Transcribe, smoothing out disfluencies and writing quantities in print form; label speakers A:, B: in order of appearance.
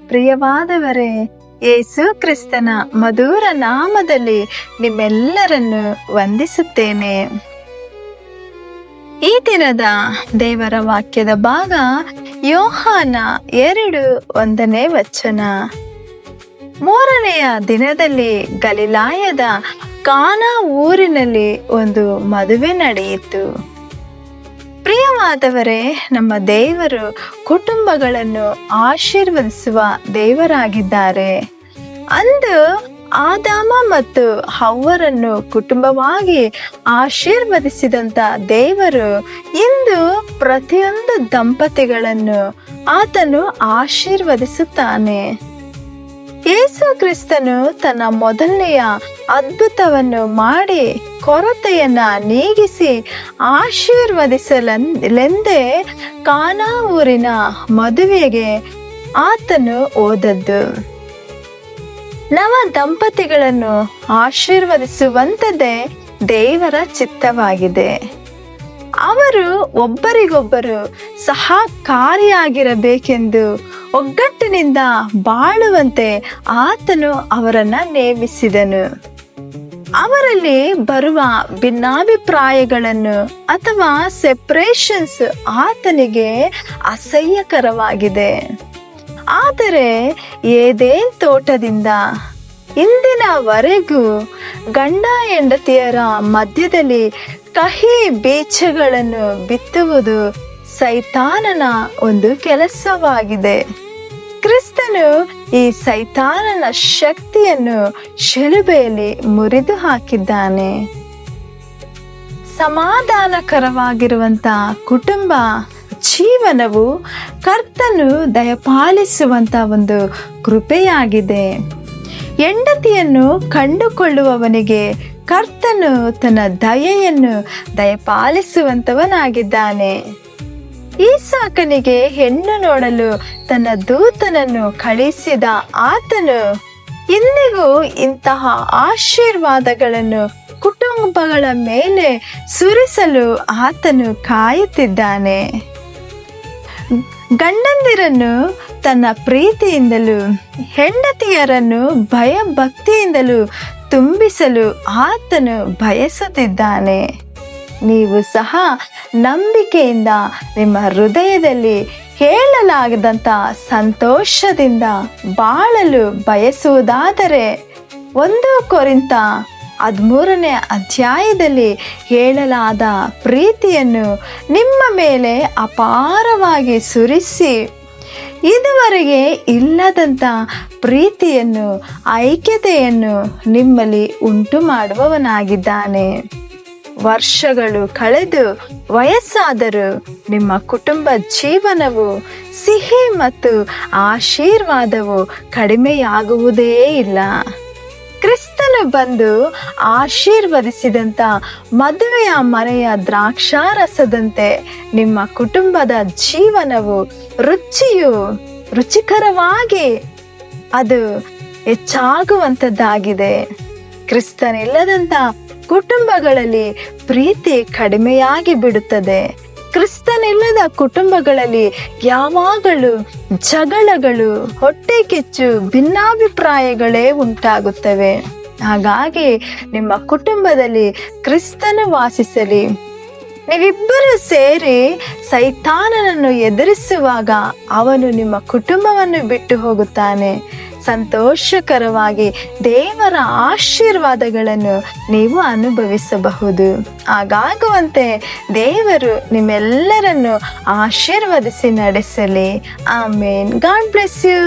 A: ಪ್ರಿಯವಾದವರೇ, ಯೇಸು ಕ್ರಿಸ್ತನ ಮಧುರ ನಾಮದಲ್ಲಿ ನಿಮ್ಮೆಲ್ಲರನ್ನು ವಂದಿಸುತ್ತೇನೆ. ಈ ದಿನದ ದೇವರ ವಾಕ್ಯದ ಭಾಗ ಯೋಹಾನ 2:1. ಮೂರನೆಯ ದಿನದಲ್ಲಿ ಗಲಿಲಾಯದ ಕಾನಾ ಊರಿನಲ್ಲಿ ಒಂದು ಮದುವೆ ನಡೆಯಿತು. ಪ್ರಿಯವಾದವರೇ, ನಮ್ಮ ದೇವರು ಕುಟುಂಬಗಳನ್ನು ಆಶೀರ್ವದಿಸುವ ದೇವರಾಗಿದ್ದಾರೆ. ಅಂದು ಆದಾಮ ಮತ್ತು ಹವ್ವರನ್ನು ಕುಟುಂಬವಾಗಿ ಆಶೀರ್ವದಿಸಿದಂಥ ದೇವರು ಇಂದು ಪ್ರತಿಯೊಂದು ದಂಪತಿಗಳನ್ನು ಆತನು ಆಶೀರ್ವದಿಸುತ್ತಾನೆ. ಯೇಸು ಕ್ರಿಸ್ತನು ತನ್ನ ಮೊದಲನೆಯ ಅದ್ಭುತವನ್ನು ಮಾಡಿ ಕೊರತೆಯನ್ನ ನೀಗಿಸಿ ಆಶೀರ್ವದಿಸಲೆಂದೇ ಕಾನಾ ಊರಿನ ಮದುವೆಗೆ ಆತನು ಹೋದದ್ದು. ನವ ದಂಪತಿಗಳನ್ನು ಆಶೀರ್ವದಿಸುವಂಥದ್ದೇ ದೇವರ ಚಿತ್ತವಾಗಿದೆ. ಅವರು ಒಬ್ಬರಿಗೊಬ್ಬರು ಸಹಕಾರಿಯಾಗಿರಬೇಕೆಂದು ಒಗ್ಗಟ್ಟಿನಿಂದ ಬಾಳುವಂತೆ ಆತನು ಅವರನ್ನ ನೇಮಿಸಿದನು. ಅವರಲ್ಲಿ ಬರುವ ಭಿನ್ನಾಭಿಪ್ರಾಯಗಳನ್ನು ಅಥವಾ ಸೆಪರೇಷನ್ಸ್ ಆತನಿಗೆ ಅಸಹ್ಯಕರವಾಗಿದೆ. ಆದರೆ ಏದೇನ್ ತೋಟದಿಂದ ಇಂದಿನವರೆಗೂ ಗಂಡ ಹೆಂಡತಿಯರ ಮಧ್ಯದಲ್ಲಿ ಕಹಿ ಬೀಜಗಳನ್ನು ಬಿತ್ತುವುದು ಸೈತಾನನ ಒಂದು ಕೆಲಸವಾಗಿದೆ. ಕ್ರಿಸ್ತನು ಈ ಸೈತಾನನ ಶಕ್ತಿಯನ್ನು ಶಿಲುಬೆಯಲ್ಲಿ ಮುರಿದು ಹಾಕಿದ್ದಾನೆ. ಸಮಾಧಾನಕರವಾಗಿರುವಂತ ಕುಟುಂಬ ಜೀವನವು ಕರ್ತನು ದಯಪಾಲಿಸುವಂತ ಒಂದು ಕೃಪೆಯಾಗಿದೆ. ಹೆಂಡತಿಯನ್ನು ಕಂಡುಕೊಳ್ಳುವವನಿಗೆ ಕರ್ತನು ತನ್ನ ದಯೆಯನ್ನು ದಯಪಾಲಿಸುವಂತವನಾಗಿದ್ದಾನೆ. ಈಸಾಕನಿಗೆ ಹೆಣ್ಣು ನೋಡಲು ತನ್ನ ದೂತನನ್ನು ಕಳಿಸಿದ ಆತನು ಇಂದಿಗೂ ಇಂತಹ ಆಶೀರ್ವಾದಗಳನ್ನು ಕುಟುಂಬಗಳ ಮೇಲೆ ಸುರಿಸಲು ಆತನು ಕಾಯುತ್ತಿದ್ದಾನೆ. ಗಂಡಂದಿರನ್ನು ತನ್ನ ಪ್ರೀತಿಯಿಂದಲೂ ಹೆಂಡತಿಯರನ್ನು ಭಯಭಕ್ತಿಯಿಂದಲೂ ತುಂಬಿಸಲು ಆತನು ಬಯಸುತ್ತಿದ್ದಾನೆ. ನೀವು ಸಹ ನಂಬಿಕೆಯಿಂದ ನಿಮ್ಮ ಹೃದಯದಲ್ಲಿ ಹೇಳಲಾಗದಂಥ ಸಂತೋಷದಿಂದ ಬಾಳಲು ಬಯಸುವುದಾದರೆ 1 ಕೊರಿಂಥ 13ನೇ ಅಧ್ಯಾಯದಲ್ಲಿ ಹೇಳಲಾದ ಪ್ರೀತಿಯನ್ನು ನಿಮ್ಮ ಮೇಲೆ ಅಪಾರವಾಗಿ ಸುರಿಸಿ ಇದುವರೆಗೆ ಇಲ್ಲದಂಥ ಪ್ರೀತಿಯನ್ನು ಐಕ್ಯತೆಯನ್ನು ನಿಮ್ಮಲ್ಲಿ ಉಂಟು ಮಾಡುವವನಾಗಿದ್ದಾನೆ. ವರ್ಷಗಳು ಕಳೆದು ವಯಸ್ಸಾದರೂ ನಿಮ್ಮ ಕುಟುಂಬ ಜೀವನವು ಸಿಹಿ ಮತ್ತು ಆಶೀರ್ವಾದವು ಕಡಿಮೆಯಾಗುವುದೇ ಇಲ್ಲ. ಕ್ರಿಸ್ತನು ಬಂದು ಆಶೀರ್ವದಿಸಿದಂಥ ಮದುವೆಯ ಮನೆಯ ದ್ರಾಕ್ಷಾರಸದಂತೆ ನಿಮ್ಮ ಕುಟುಂಬದ ಜೀವನವು ರುಚಿಕರವಾಗಿ ಅದು ಹೆಚ್ಚಾಗುವಂಥದ್ದಾಗಿದೆ. ಕ್ರಿಸ್ತನಿಲ್ಲದಂಥ ಕುಟುಂಬಗಳಲ್ಲಿ ಪ್ರೀತಿ ಕಡಿಮೆಯಾಗಿ ಬಿಡುತ್ತದೆ. ಕ್ರಿಸ್ತನಿಲ್ಲದ ಕುಟುಂಬಗಳಲ್ಲಿ ಯಾವಾಗಲೂ ಜಗಳಗಳು, ಹೊಟ್ಟೆ ಕಿಚ್ಚು, ಭಿನ್ನಾಭಿಪ್ರಾಯಗಳೇ ಉಂಟಾಗುತ್ತವೆ. ಹಾಗಾಗಿ ನಿಮ್ಮ ಕುಟುಂಬದಲ್ಲಿ ಕ್ರಿಸ್ತನು ವಾಸಿಸಲಿ. ನೀವಿಬ್ಬರು ಸೇರಿ ಸೈತಾನನನ್ನು ಎದುರಿಸುವಾಗ ಅವನು ನಿಮ್ಮ ಕುಟುಂಬವನ್ನು ಬಿಟ್ಟು ಹೋಗುತ್ತಾನೆ. ಸಂತೋಷಕರವಾಗಿ ದೇವರ ಆಶೀರ್ವಾದಗಳನ್ನು ನೀವು ಅನುಭವಿಸಬಹುದು. ಹಾಗಾಗುವಂತೆ ದೇವರು ನಿಮ್ಮೆಲ್ಲರನ್ನು ಆಶೀರ್ವದಿಸಿ ನಡೆಸಲಿ. ಆಮೇನ್. God bless you.